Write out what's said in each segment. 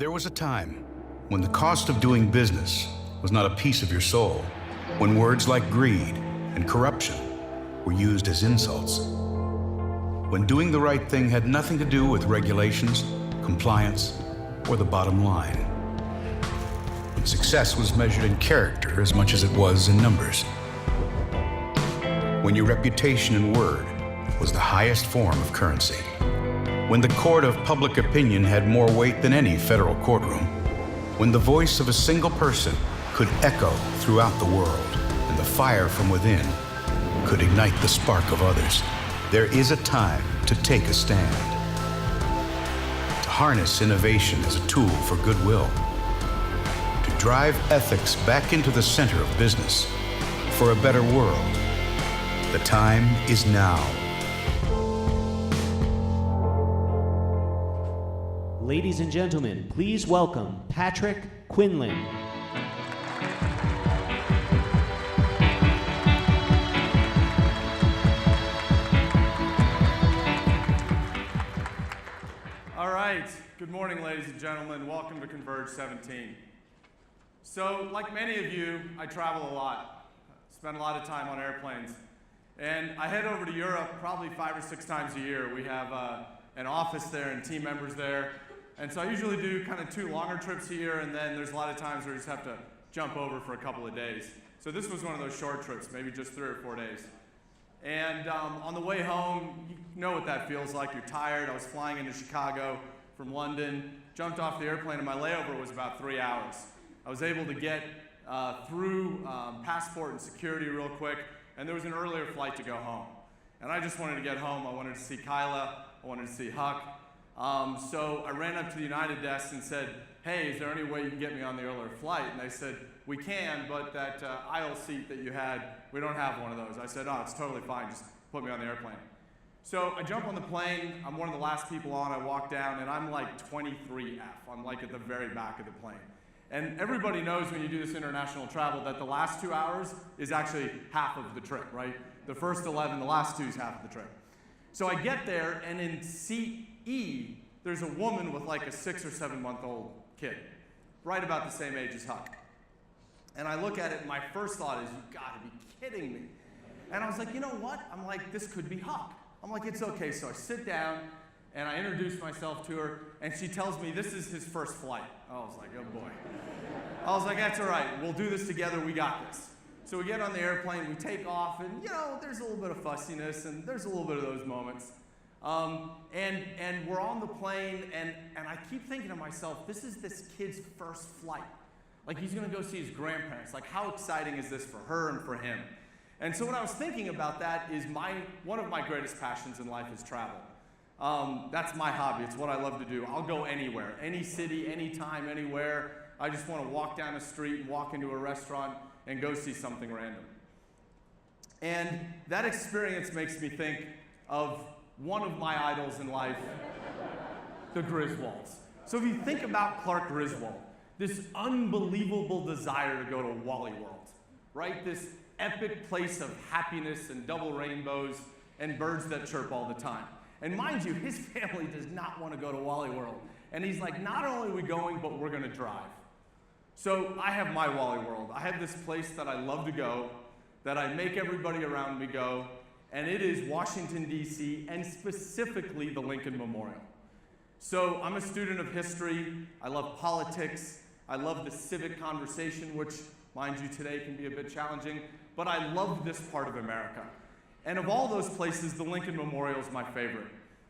There was a time when the cost of doing business was not a piece of your soul, when words like greed and corruption were used as insults, when doing the right thing had nothing to do with regulations, compliance, or the bottom line, when success was measured in character as much as it was in numbers, when your reputation and word was the highest form of currency, when the court of public opinion had more weight than any federal courtroom, when the voice of a single person could echo throughout the world and the fire from within could ignite the spark of others. There is a time to take a stand, to harness innovation as a tool for goodwill, to drive ethics back into the center of business for a better world. The time is now. Ladies and gentlemen, please welcome Patrick Quinlan. All right, good morning, ladies and gentlemen. Welcome to CONVERGE17. So, like many of you, I travel a lot, spend a lot of time on airplanes, and I head over to Europe probably 5 or 6 times a year. We have an office there and team members there. And so I usually do kind of 2 longer trips a year, and then there's a lot of times where you just have to jump over for a couple of days. So this was one of those short trips, maybe just 3 or 4 days. And on the way home, you know what that feels like. You're tired. I was flying into Chicago from London, jumped off the airplane, and my layover was about 3 hours. I was able to get through passport and security real quick, and there was an earlier flight to go home. And I just wanted to get home. I wanted to see Kyla. I wanted to see Huck. So I ran up to the United desk and said, hey, is there any way you can get me on the earlier flight? And they said, we can, but that aisle seat that you had, we don't have one of those. I said, oh, it's totally fine, just put me on the airplane. So I jump on the plane, I'm one of the last people on, I walk down, and I'm like 23F. I'm like at the very back of the plane. And everybody knows when you do this international travel that the last 2 hours is actually half of the trip, right? The first 11, the last 2 is half of the trip. So I get there, and in seat E, there's a woman with like a 6 or 7 month old kid, right about the same age as Huck. And I look at it, and my first thought is, you gotta be kidding me. And I was like, you know what? I'm like, this could be Huck. I'm like, it's okay. So I sit down, and I introduce myself to her, and she tells me this is his first flight. I was like, oh boy. I was like, that's all right. We'll do this together. We got this. So we get on the airplane, we take off, and you know, there's a little bit of fussiness, and there's a little bit of those moments. And we're on the plane, and I keep thinking to myself, this is this kid's first flight. Like, he's gonna go see his grandparents. Like, how exciting is this for her and for him? And so when I was thinking about that is one of my greatest passions in life is travel. That's my hobby, it's what I love to do. I'll go anywhere, any city, anytime, anywhere. I just wanna walk down a street and walk into a restaurant and go see something random. And that experience makes me think of one of my idols in life, the Griswolds. So if you think about Clark Griswold, this unbelievable desire to go to Wally World, right? This epic place of happiness and double rainbows and birds that chirp all the time. And mind you, his family does not want to go to Wally World. And he's like, not only are we going, but we're gonna drive. So I have my Wally World. I have this place that I love to go, that I make everybody around me go, and it is Washington, D.C., and specifically the Lincoln Memorial. So I'm a student of history, I love politics, I love the civic conversation, which, mind you, today can be a bit challenging, but I love this part of America. And of all those places, the Lincoln Memorial is my favorite.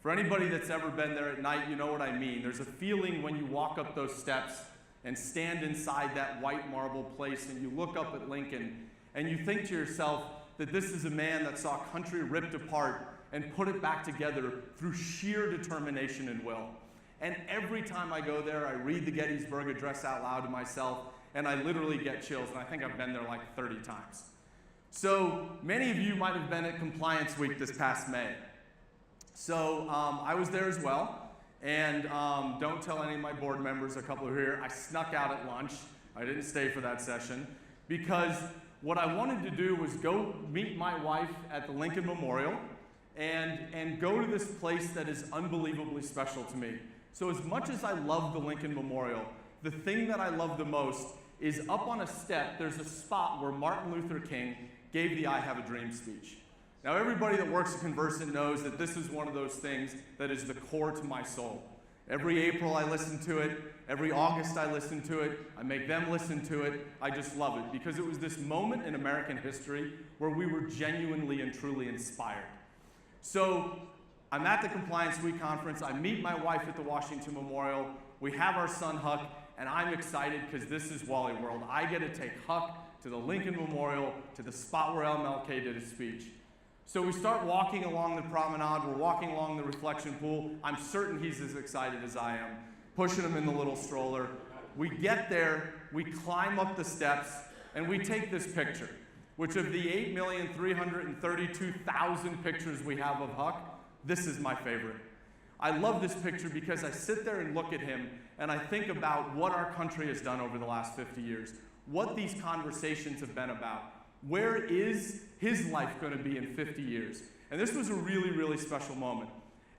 For anybody that's ever been there at night, you know what I mean. There's a feeling when you walk up those steps and stand inside that white marble place and you look up at Lincoln and you think to yourself that this is a man that saw country ripped apart and put it back together through sheer determination and will. And every time I go there, I read the Gettysburg Address out loud to myself, and I literally get chills, and I think I've been there like 30 times. So many of you might have been at Compliance Week this past May. So I was there as well. And don't tell any of my board members, a couple are here, I snuck out at lunch. I didn't stay for that session because what I wanted to do was go meet my wife at the Lincoln Memorial and go to this place that is unbelievably special to me. So as much as I love the Lincoln Memorial, the thing that I love the most is up on a step, there's a spot where Martin Luther King gave the I Have a Dream speech. Now everybody that works at Conversant knows that this is one of those things that is the core to my soul. Every April I listen to it, every August I listen to it, I make them listen to it, I just love it because it was this moment in American history where we were genuinely and truly inspired. So I'm at the Compliance Week conference, I meet my wife at the Washington Memorial, we have our son Huck, and I'm excited because this is Wally World. I get to take Huck to the Lincoln Memorial, to the spot where MLK did his speech. So we start walking along the promenade, we're walking along the reflection pool. I'm certain he's as excited as I am, pushing him in the little stroller. We get there, we climb up the steps, and we take this picture, which of the 8,332,000 pictures we have of Huck, this is my favorite. I love this picture because I sit there and look at him and I think about what our country has done over the last 50 years, what these conversations have been about. Where is his life going to be in 50 years? And this was a really, really special moment.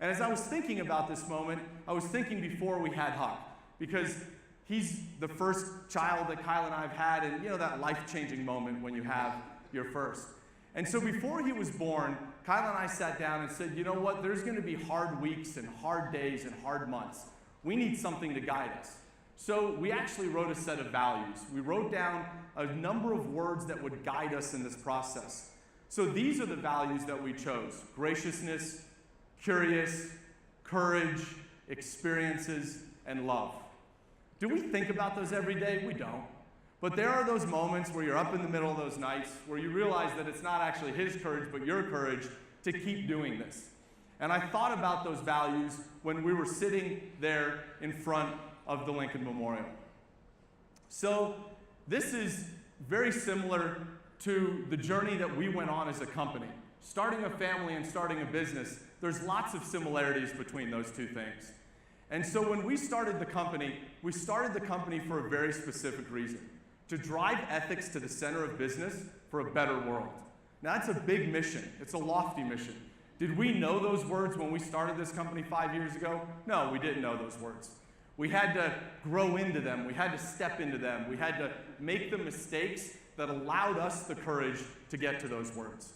And as I was thinking about this moment, I was thinking before we had Huck, because he's the first child that Kyle and I have had, and you know that life-changing moment when you have your first. And so before he was born, Kyle and I sat down and said, you know what, there's going to be hard weeks and hard days and hard months. We need something to guide us. So we actually wrote a set of values. We wrote down a number of words that would guide us in this process. So these are the values that we chose: graciousness, curious, courage, experiences, and love. Do we think about those every day? We don't. But there are those moments where you're up in the middle of those nights where you realize that it's not actually his courage, but your courage to keep doing this. And I thought about those values when we were sitting there in front of the Lincoln Memorial. So this is very similar to the journey that we went on as a company. Starting a family and starting a business, there's lots of similarities between those two things. And so when we started the company for a very specific reason: to drive ethics to the center of business for a better world. Now that's a big mission. It's a lofty mission. Did we know those words when we started this company 5 years ago? No, we didn't know those words. We had to grow into them. We had to step into them. We had to make the mistakes that allowed us the courage to get to those words.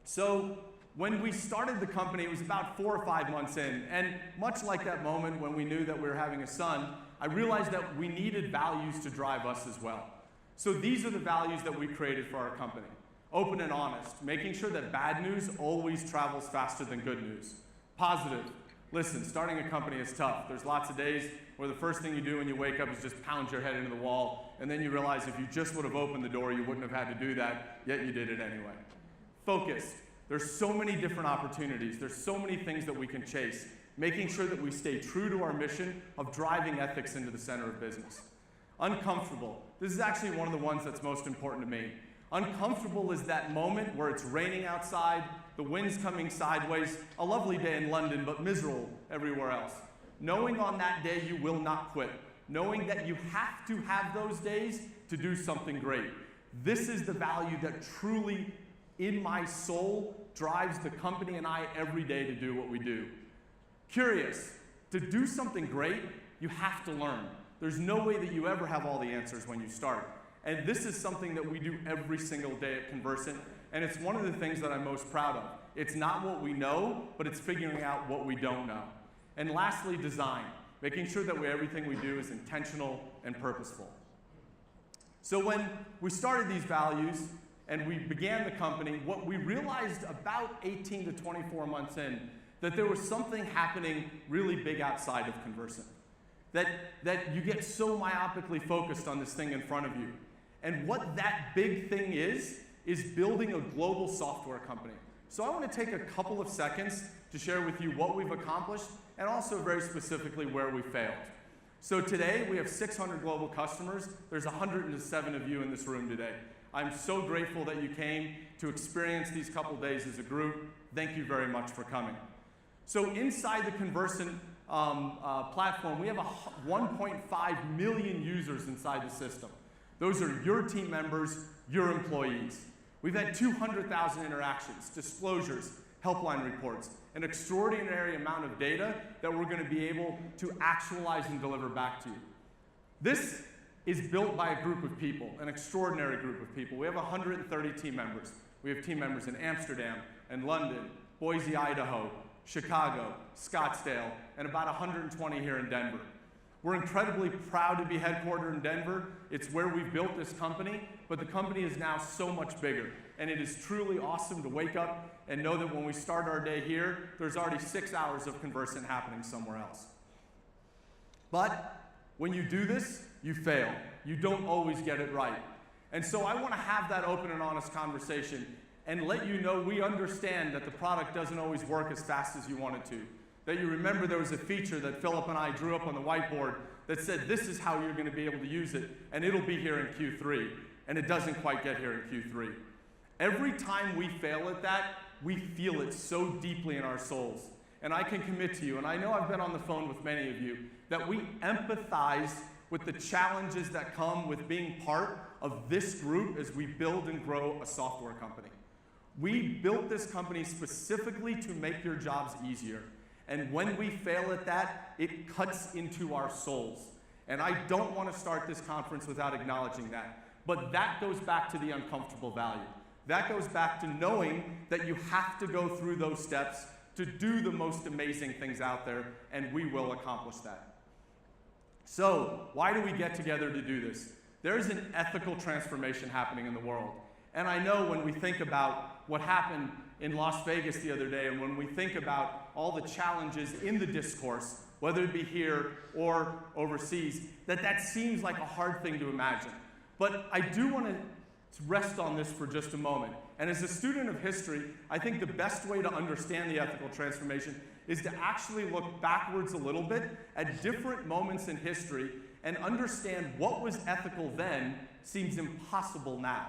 So when we started the company, it was about 4 or 5 months in, and much like that moment when we knew that we were having a son, I realized that we needed values to drive us as well. So these are the values that we created for our company. Open and honest, making sure that bad news always travels faster than good news. Positive. Listen, starting a company is tough. There's lots of days where the first thing you do when you wake up is just pound your head into the wall, and then you realize if you just would have opened the door, you wouldn't have had to do that, yet you did it anyway. Focused. There's so many different opportunities. There's so many things that we can chase. Making sure that we stay true to our mission of driving ethics into the center of business. Uncomfortable. This is actually one of the ones that's most important to me. Uncomfortable is that moment where it's raining outside, the wind's coming sideways, a lovely day in London, but miserable everywhere else. Knowing on that day you will not quit. Knowing that you have to have those days to do something great. This is the value that truly, in my soul, drives the company and I every day to do what we do. Curious. To do something great, you have to learn. There's no way that you ever have all the answers when you start. And this is something that we do every single day at Conversant, and it's one of the things that I'm most proud of. It's not what we know, but it's figuring out what we don't know. And lastly, design. Making sure that everything we do is intentional and purposeful. So when we started these values and we began the company, what we realized about 18 to 24 months in, that there was something happening really big outside of Conversant. That you get so myopically focused on this thing in front of you. And what that big thing is building a global software company. So I want to take a couple of seconds to share with you what we've accomplished and also very specifically where we failed. So today we have 600 global customers. There's 107 of you in this room today. I'm so grateful that you came to experience these couple days as a group. Thank you very much for coming. So inside the Conversant platform, we have 1.5 million users inside the system. Those are your team members, your employees. We've had 200,000 interactions, disclosures, helpline reports, an extraordinary amount of data that we're going to be able to actualize and deliver back to you. This is built by a group of people, an extraordinary group of people. We have 130 team members. We have team members in Amsterdam and London, Boise, Idaho, Chicago, Scottsdale, and about 120 here in Denver. We're incredibly proud to be headquartered in Denver. It's where we've built this company, but the company is now so much bigger. And it is truly awesome to wake up and know that when we start our day here, there's already 6 hours of Conversant happening somewhere else. But when you do this, you fail. You don't always get it right. And so I want to have that open and honest conversation and let you know we understand that the product doesn't always work as fast as you want it to. That you remember there was a feature that Philip and I drew up on the whiteboard that said this is how you're going to be able to use it, and it'll be here in Q3, and it doesn't quite get here in Q3. Every time we fail at that, we feel it so deeply in our souls. And I can commit to you, and I know I've been on the phone with many of you, that we empathize with the challenges that come with being part of this group as we build and grow a software company. We built this company specifically to make your jobs easier. And when we fail at that, it cuts into our souls. And I don't want to start this conference without acknowledging that. But that goes back to the uncomfortable value. That goes back to knowing that you have to go through those steps to do the most amazing things out there, and we will accomplish that. So, why do we get together to do this? There's an ethical transformation happening in the world. And I know when we think about what happened in Las Vegas the other day, and when we think about all the challenges in the discourse, whether it be here or overseas, that seems like a hard thing to imagine. But I do want to rest on this for just a moment. And as a student of history, I think the best way to understand the ethical transformation is to actually look backwards a little bit at different moments in history and understand what was ethical then seems impossible now.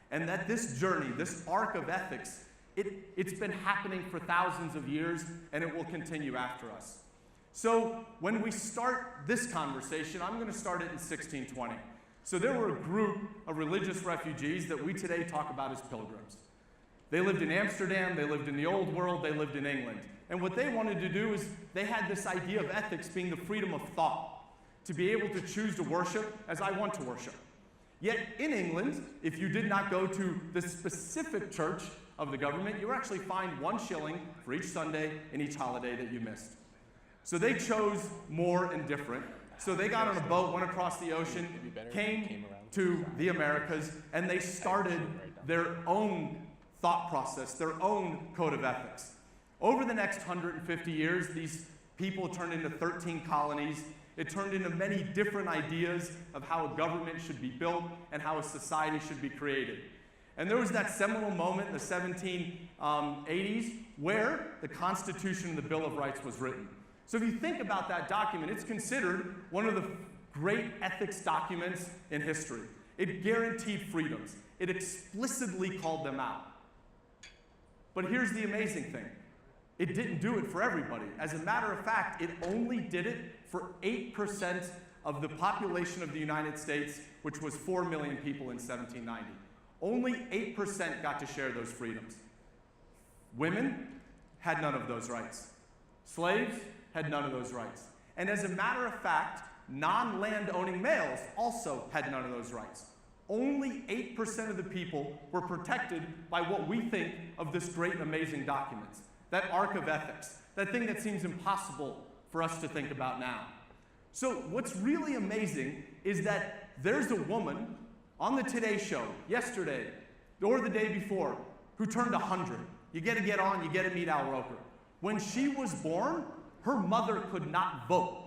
And that this journey, this arc of ethics, it's been happening for thousands of years, and it will continue after us. So when we start this conversation, I'm going to start it in 1620. So there were a group of religious refugees that we today talk about as pilgrims. They lived in Amsterdam, they lived in the Old World, they lived in England. And what they wanted to do is they had this idea of ethics being the freedom of thought, to be able to choose to worship as I want to worship. Yet in England, if you did not go to the specific church of the government, you were actually fined 1 shilling for each Sunday and each holiday that you missed. So they chose more and different. So they got on a boat, went across the ocean, came to the Americas, and they started their own thought process, their own code of ethics. Over the next 150 years, these people turned into 13 colonies. It turned into many different ideas of how a government should be built and how a society should be created. And there was that seminal moment in the 1780s where the Constitution and the Bill of Rights was written. So if you think about that document, it's considered one of the great ethics documents in history. It guaranteed freedoms. It explicitly called them out. But here's the amazing thing. It didn't do it for everybody. As a matter of fact, it only did it for 8% of the population of the United States, which was 4 million people in 1790. Only 8% got to share those freedoms. Women had none of those rights. Slaves had none of those rights. And as a matter of fact, non-land-owning males also had none of those rights. Only 8% of the people were protected by what we think of this great and amazing document, that arc of ethics, that thing that seems impossible for us to think about now. So what's really amazing is that there's a woman on the Today Show yesterday or the day before who turned 100. You get to get on, you get to meet Al Roker. When she was born, her mother could not vote.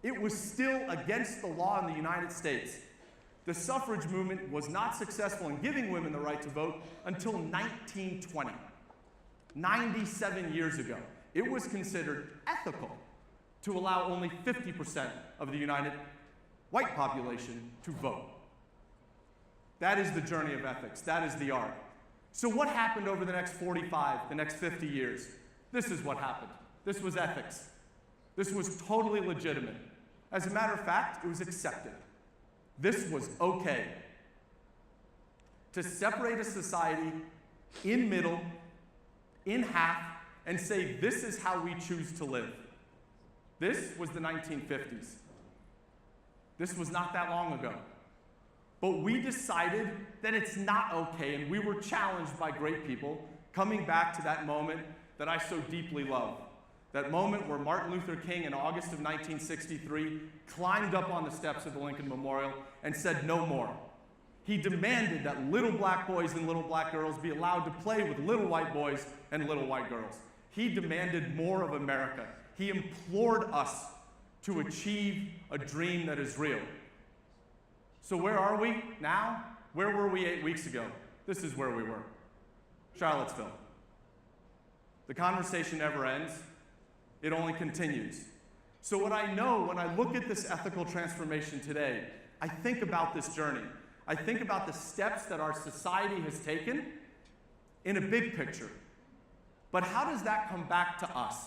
It was still against the law in the United States. The suffrage movement was not successful in giving women the right to vote until 1920, 97 years ago. It was considered ethical to allow only 50% of the United white population to vote. That is the journey of ethics. That is the art. So what happened over the next 45, the next 50 years? This is what happened. This was ethics. This was totally legitimate. As a matter of fact, it was accepted. This was okay. To separate a society in middle, in half, and say, this is how we choose to live. This was the 1950s. This was not that long ago. But we decided that it's not okay, and we were challenged by great people, coming back to that moment that I so deeply love. That moment where Martin Luther King, in August of 1963, climbed up on the steps of the Lincoln Memorial and said, no more. He demanded that little black boys and little black girls be allowed to play with little white boys and little white girls. He demanded more of America. He implored us to achieve a dream that is real. So where are we now? Where were we 8 weeks ago? This is where we were. Charlottesville. The conversation never ends. It only continues. So what I know when I look at this ethical transformation today, I think about this journey. I think about the steps that our society has taken in a big picture. But how does that come back to us?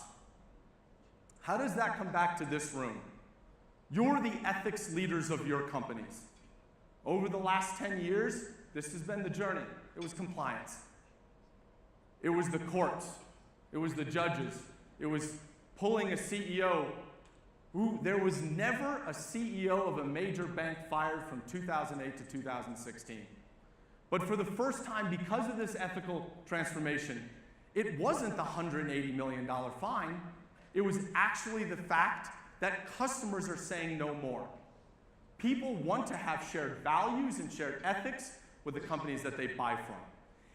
How does that come back to this room? You're the ethics leaders of your companies. Over the last 10 years, this has been the journey. It was compliance. It was the courts. It was the judges. It was pulling a CEO. There was never a CEO of a major bank fired from 2008 to 2016. But for the first time, because of this ethical transformation, it wasn't the $180 million fine. It was actually the fact that customers are saying no more. People want to have shared values and shared ethics with the companies that they buy from.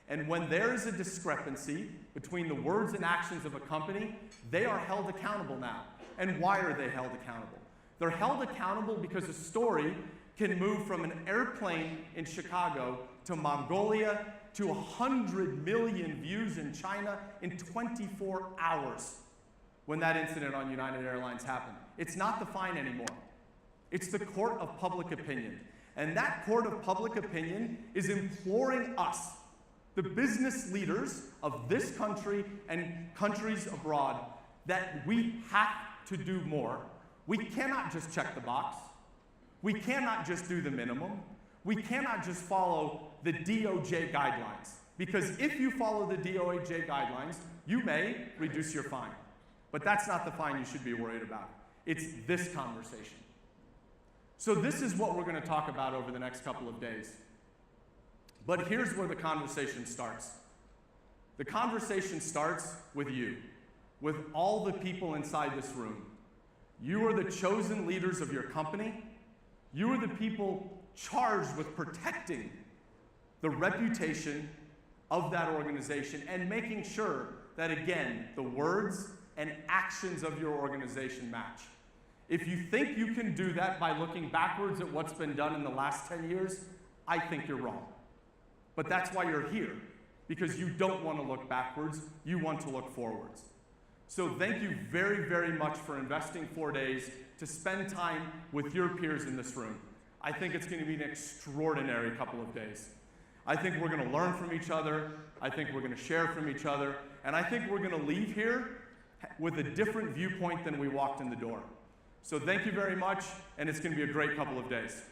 And when there is a discrepancy between the words and actions of a company, they are held accountable now. And why are they held accountable? They're held accountable because a story can move from an airplane in Chicago to Mongolia to 100 million views in China in 24 hours when that incident on United Airlines happened. It's not the fine anymore. It's the court of public opinion. And that court of public opinion is imploring us, the business leaders of this country and countries abroad, that we have to do more. We cannot just check the box. We cannot just do the minimum. We cannot just follow the DOJ guidelines. Because if you follow the DOJ guidelines, you may reduce your fine. But that's not the fine you should be worried about. It's this conversation. So this is what we're going to talk about over the next couple of days. But here's where the conversation starts. The conversation starts with you, with all the people inside this room. You are the chosen leaders of your company. You are the people charged with protecting the reputation of that organization and making sure that, again, the words and actions of your organization match. If you think you can do that by looking backwards at what's been done in the last 10 years, I think you're wrong. But that's why you're here, because you don't want to look backwards, you want to look forwards. So thank you very, very much for investing 4 days to spend time with your peers in this room. I think it's going to be an extraordinary couple of days. I think we're going to learn from each other, I think we're going to share from each other, and I think we're going to leave here with a different viewpoint than we walked in the door. So thank you very much, and it's going to be a great couple of days.